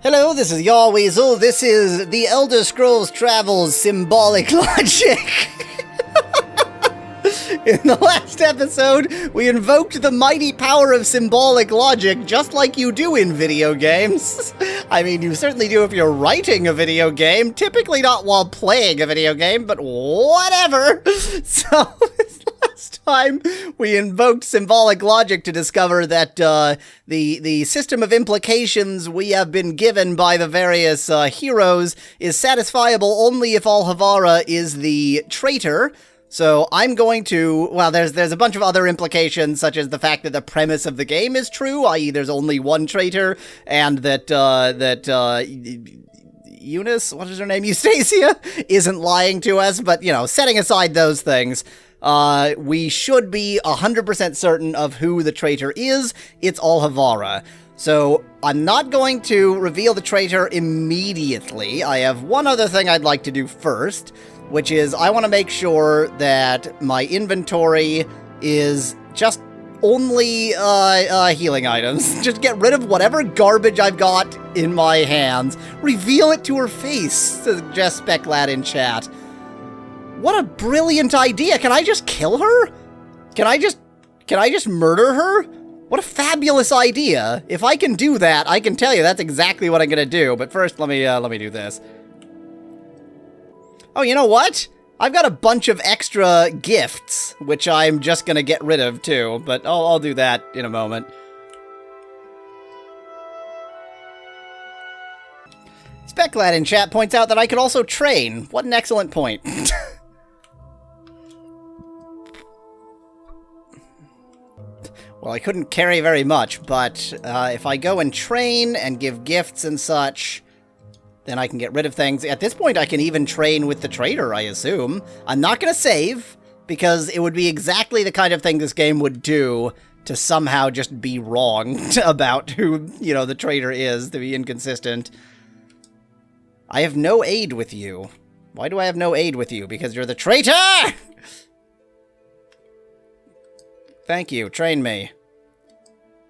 Hello, this is Yahweasel. This is the Elder Scrolls Travels Symbolic Logic. In the last episode, we invoked the mighty power of symbolic logic, just like you do in video games. I mean, you certainly do if you're writing a video game, typically not while playing a video game, but whatever. So, this last time, we invoked symbolic logic to discover that the system of implications we have been given by the various heroes is satisfiable only if Alhavara is the traitor. So I'm going to, well, there's a bunch of other implications, such as the fact that the premise of the game is true, i.e. there's only one traitor, and that Eunice, what is her name, Eustacia, isn't lying to us, but, you know, setting aside those things, we should be 100% certain of who the traitor is. It's Alhavara. So I'm not going to reveal the traitor immediately. I have one other thing I'd like to do first, which is I want to make sure that my inventory is just only healing items. Just get rid of whatever garbage I've got in my hands. Reveal it to her face, suggests Speclad in chat. What a brilliant idea. Can I just kill her? Can I just murder her? What a fabulous idea. If I can do that, I can tell you that's exactly what I'm going to do. But first, let me do this. Oh, you know what? I've got a bunch of extra gifts, which I'm just gonna get rid of, too. But I'll do that in a moment. Speclad in chat points out that I could also train. What an excellent point. Well, I couldn't carry very much, but if I go and train and give gifts and such, then I can get rid of things. At this point, I can even train with the traitor, I assume. I'm not going to save, because it would be exactly the kind of thing this game would do to somehow just be wrong about who, you know, the traitor is, to be inconsistent. I have no aid with you. Why do I have no aid with you? Because you're the traitor! Thank you, train me.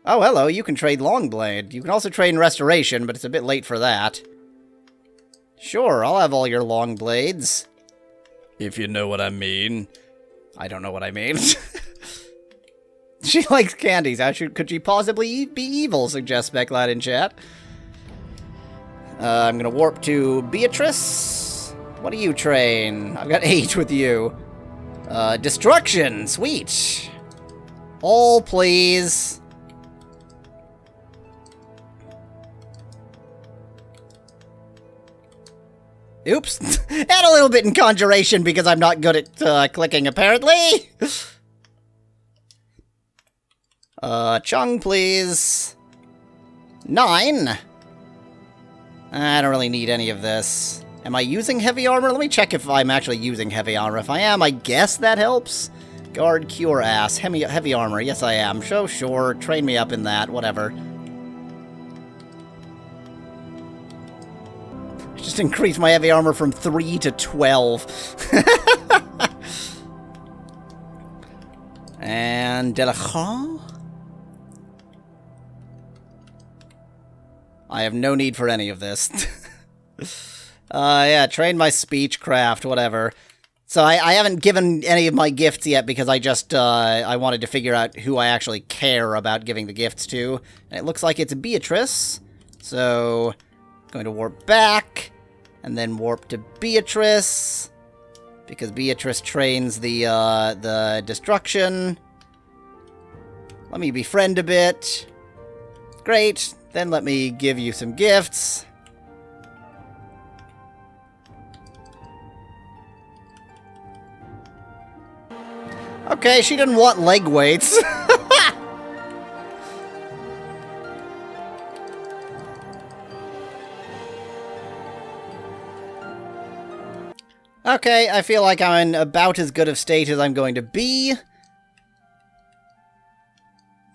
Oh, hello, you can trade Longblade. You can also train Restoration, but it's a bit late for that. Sure, I'll have all your long blades. If you know what I mean. I don't know what I mean. She likes candies. Could she possibly be evil, suggests Speclad in chat. I'm gonna warp to Beatrice. What do you train? I've got 8 with you. Destruction, sweet. All, please. Oops. And a little bit in Conjuration because I'm not good at clicking, apparently. Chung, please. 9. I don't really need any of this. Am I using heavy armor? Let me check if I'm actually using heavy armor. If I am, I guess that helps. Guard, cure, ass. Heavy armor. Yes, I am. Sure. Train me up in that. Whatever. Just increase my heavy armor from 3 to 12. And Delachan? I have no need for any of this. Yeah, train my speechcraft, whatever. So I haven't given any of my gifts yet because I just, I wanted to figure out who I actually care about giving the gifts to. And it looks like it's Beatrice. So, going to warp back. And then warp to Beatrice, because Beatrice trains the destruction. Let me befriend a bit. Great. Then let me give you some gifts. Okay, she didn't want leg weights. Okay, I feel like I'm in about as good of state as I'm going to be.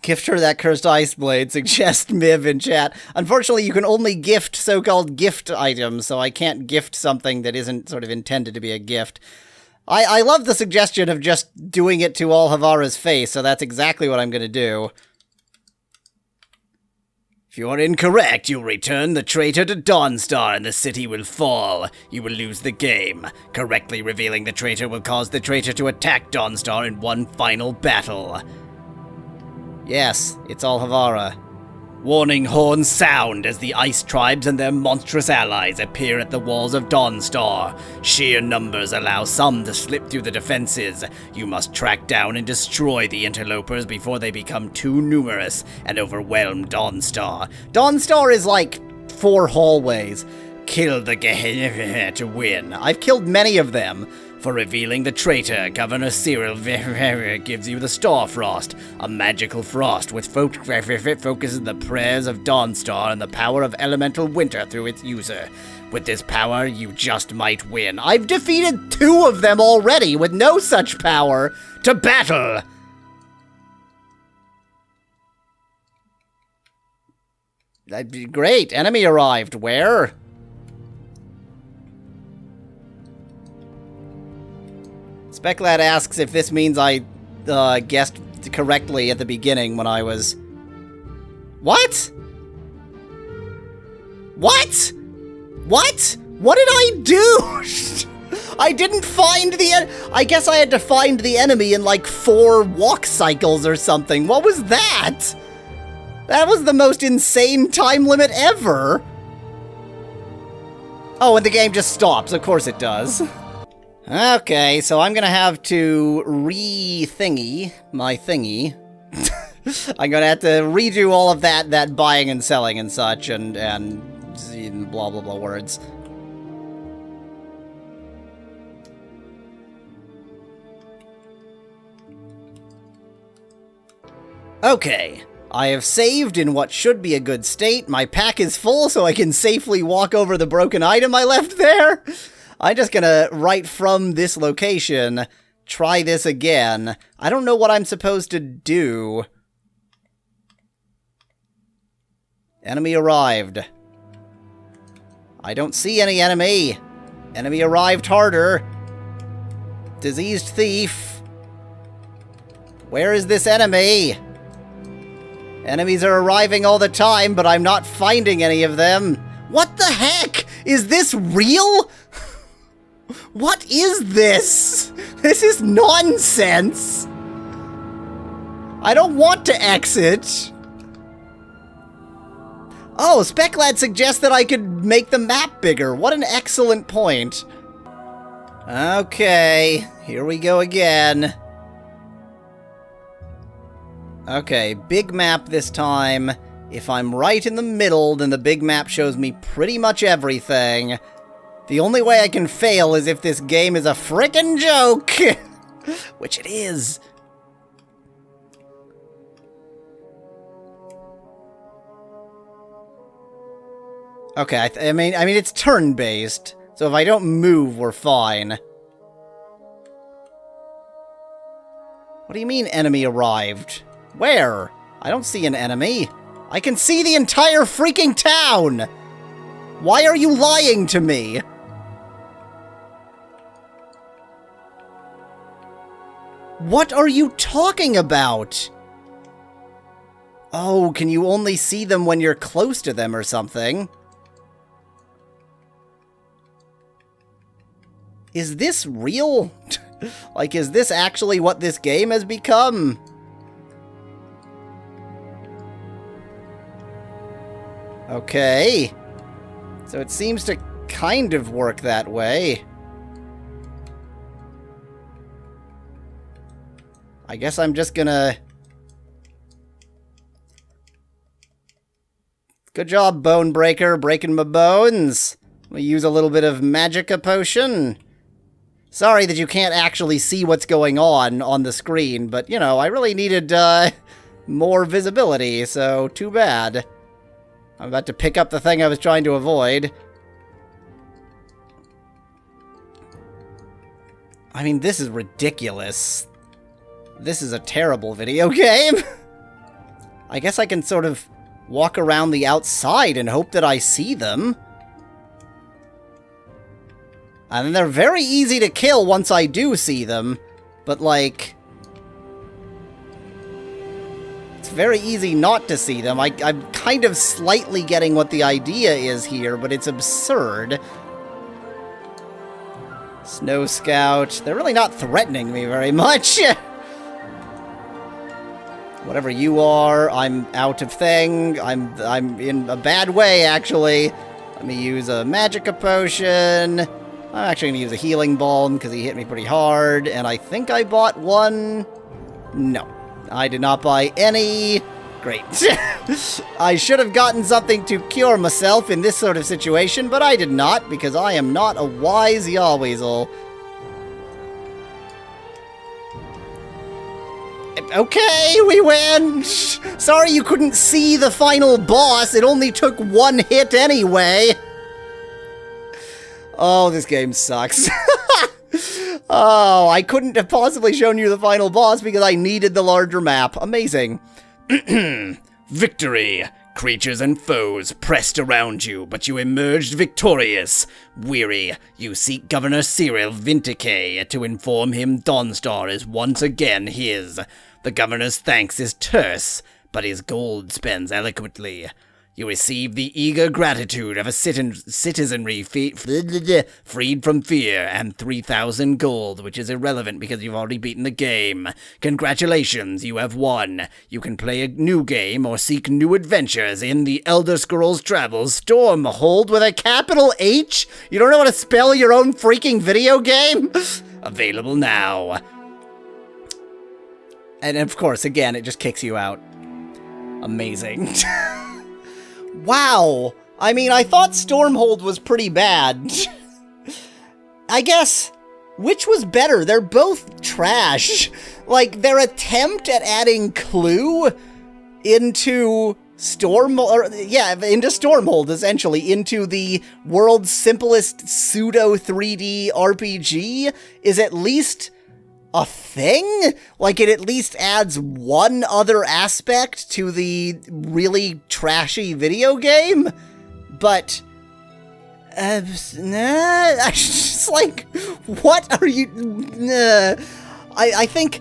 Gift her that cursed ice blade, suggests Miv in chat. Unfortunately, you can only gift so-called gift items, so I can't gift something that isn't sort of intended to be a gift. I love the suggestion of just doing it to Alhavara's face, so that's exactly what I'm going to do. If you are incorrect, you'll return the traitor to Dawnstar and the city will fall. You will lose the game. Correctly revealing the traitor will cause the traitor to attack Dawnstar in one final battle. Yes, it's all Havara. Warning horns sound as the ice tribes and their monstrous allies appear at the walls of Dawnstar. Sheer numbers allow some to slip through the defenses. You must track down and destroy the interlopers before they become too numerous and overwhelm Dawnstar. Dawnstar is like 4 hallways. Kill the Gehenna to win. I've killed many of them. For revealing the traitor, Governor Cyril gives you the Star Frost, a magical frost which focuses the prayers of Dawnstar and the power of elemental winter through its user. With this power, you just might win. I've defeated 2 of them already with no such power. To battle! That'd be great. Enemy arrived. Where? Speclad asks if this means I guessed correctly at the beginning when I was... What? What? What? What did I do? I didn't find the... I guess I had to find the enemy in like 4 walk cycles or something. What was that? That was the most insane time limit ever. Oh, and the game just stops. Of course it does. Okay, so I'm gonna have to re-thingy my thingy. I'm gonna have to redo all of that buying and selling and such, and blah blah blah words. Okay, I have saved in what should be a good state. My pack is full, so I can safely walk over the broken item I left there. I'm just gonna, right from this location, try this again. I don't know what I'm supposed to do. Enemy arrived. I don't see any enemy. Enemy arrived harder. Diseased thief. Where is this enemy? Enemies are arriving all the time, but I'm not finding any of them. What the heck? Is this real? What is this? This is nonsense. I don't want to exit. Oh, Speclad suggests that I could make the map bigger. What an excellent point. Okay, here we go again. Okay, big map this time. If I'm right in the middle, then the big map shows me pretty much everything. The only way I can fail is if this game is a frickin' joke! Which it is. Okay, I mean, it's turn-based, so if I don't move, we're fine. What do you mean, enemy arrived? Where? I don't see an enemy. I can see the entire freaking town! Why are you lying to me? What are you talking about? Oh, can you only see them when you're close to them or something? Is this real? Like, is this actually what this game has become? Okay. So it seems to kind of work that way. I guess I'm just gonna... Good job, Bone Breaker, breaking my bones. We use a little bit of Magicka Potion. Sorry that you can't actually see what's going on the screen, but, you know, I really needed, more visibility, so too bad. I'm about to pick up the thing I was trying to avoid. I mean, this is ridiculous. This is a terrible video game. I guess I can sort of walk around the outside and hope that I see them. And they're very easy to kill once I do see them. But, like... It's very easy not to see them. I'm kind of slightly getting what the idea is here, but it's absurd. Snow Scout. They're really not threatening me very much. Whatever you are, I'm out of thing. I'm in a bad way, actually. Let me use a Magicka Potion. I'm actually going to use a Healing Balm because he hit me pretty hard. And I think I bought one. No, I did not buy any. Great. I should have gotten something to cure myself in this sort of situation, but I did not because I am not a wise Yahweasel. Okay, we win! Sorry you couldn't see the final boss, it only took one hit anyway. Oh, this game sucks. Oh, I couldn't have possibly shown you the final boss because I needed the larger map. Amazing. Victory! Creatures and foes pressed around you, but you emerged victorious. Weary, you seek Governor Cyril Vindicate to inform him Dawnstar is once again his. The governor's thanks is terse, but his gold spends eloquently. You receive the eager gratitude of a citizenry freed from fear, and 3,000 gold, which is irrelevant because you've already beaten the game. Congratulations, you have won. You can play a new game or seek new adventures in the Elder Scrolls Travels Stormhold with a capital H? You don't know how to spell your own freaking video game? Available now. And of course, again, it just kicks you out. Amazing. Wow! I mean, I thought Stormhold was pretty bad. I guess, which was better? They're both trash. Like, their attempt at adding Clue into into Stormhold, essentially, into the world's simplest pseudo 3D RPG is at least a thing? Like, it at least adds one other aspect to the really trashy video game? But, nah, I just like, what are you, I think,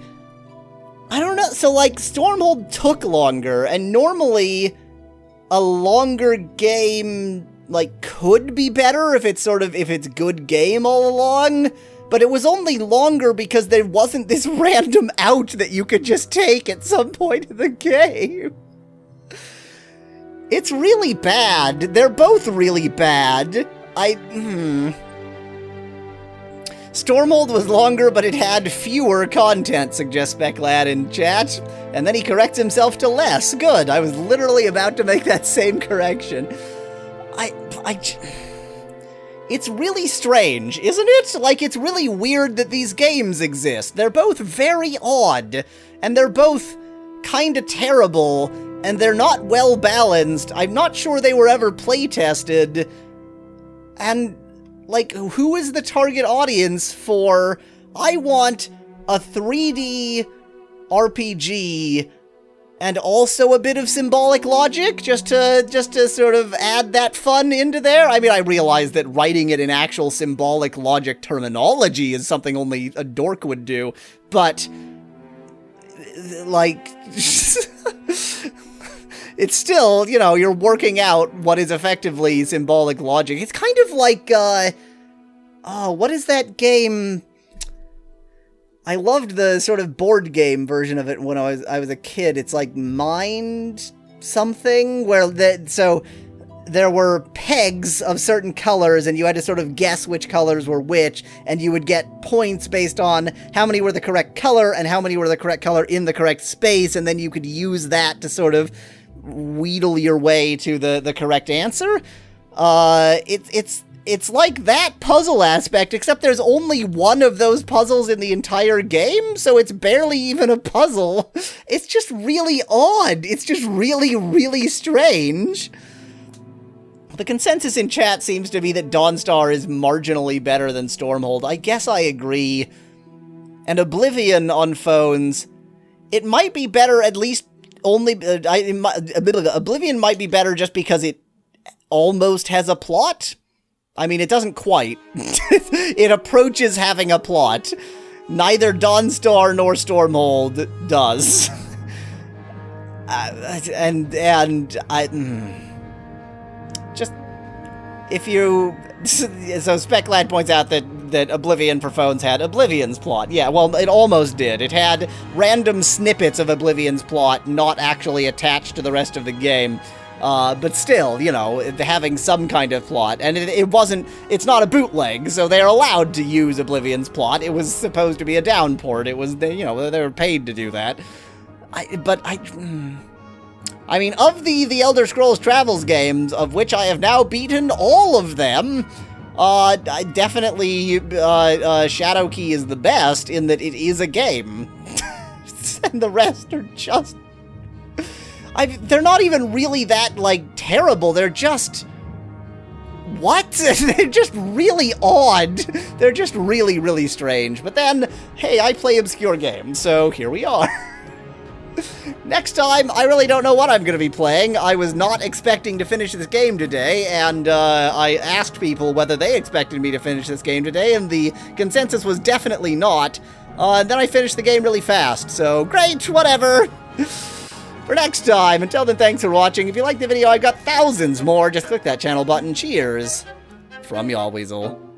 I don't know, so like, Stormhold took longer, and normally, a longer game, like, could be better if it's good game all along. But it was only longer because there wasn't this random out that you could just take at some point in the game. It's really bad. They're both really bad. Stormhold was longer, but it had fewer content, suggests Speclad in chat. And then he corrects himself to less. Good. I was literally about to make that same correction. It's really strange, isn't it? Like, it's really weird that these games exist. They're both very odd, and they're both kinda terrible, and they're not well balanced. I'm not sure they were ever play-tested. And, like, who is the target audience for, I want a 3D RPG and also a bit of symbolic logic, just to sort of add that fun into there? I mean, I realize that writing it in actual symbolic logic terminology is something only a dork would do, but, like, it's still, you know, you're working out what is effectively symbolic logic. It's kind of like, what is that game? I loved the sort of board game version of it when I was a kid. It's like Mind something, where so there were pegs of certain colors, and you had to sort of guess which colors were which, and you would get points based on how many were the correct color and how many were the correct color in the correct space, and then you could use that to sort of wheedle your way to the correct answer. It's like that puzzle aspect, except there's only one of those puzzles in the entire game, so it's barely even a puzzle. It's just really odd. It's just really, really strange. The consensus in chat seems to be that Dawnstar is marginally better than Stormhold. I guess I agree. And Oblivion on phones, it might be better, at least only... Oblivion might be better just because it almost has a plot. I mean, it doesn't quite. It approaches having a plot. Neither Dawnstar nor Stormhold does. and I just if you so Speclad points out that Oblivion for phones had Oblivion's plot. Yeah, well, it almost did. It had random snippets of Oblivion's plot not actually attached to the rest of the game. But still, you know, having some kind of plot. And it's not a bootleg, so they're allowed to use Oblivion's plot. It was supposed to be a downport. It was, they were paid to do that. I mean, of the Elder Scrolls Travels games, of which I have now beaten all of them, I definitely, Shadowkey is the best in that it is a game. And the rest are just... they're not even really that, like, terrible. They're just... What? They're just really odd. They're just really, really strange. But then, hey, I play obscure games, so here we are. Next time, I really don't know what I'm going to be playing. I was not expecting to finish this game today, and I asked people whether they expected me to finish this game today, and the consensus was definitely not. And then I finished the game really fast, so great, whatever. For next time, until then, thanks for watching. If you liked the video, I've got thousands more. Just click that channel button. Cheers. From Yahweasel.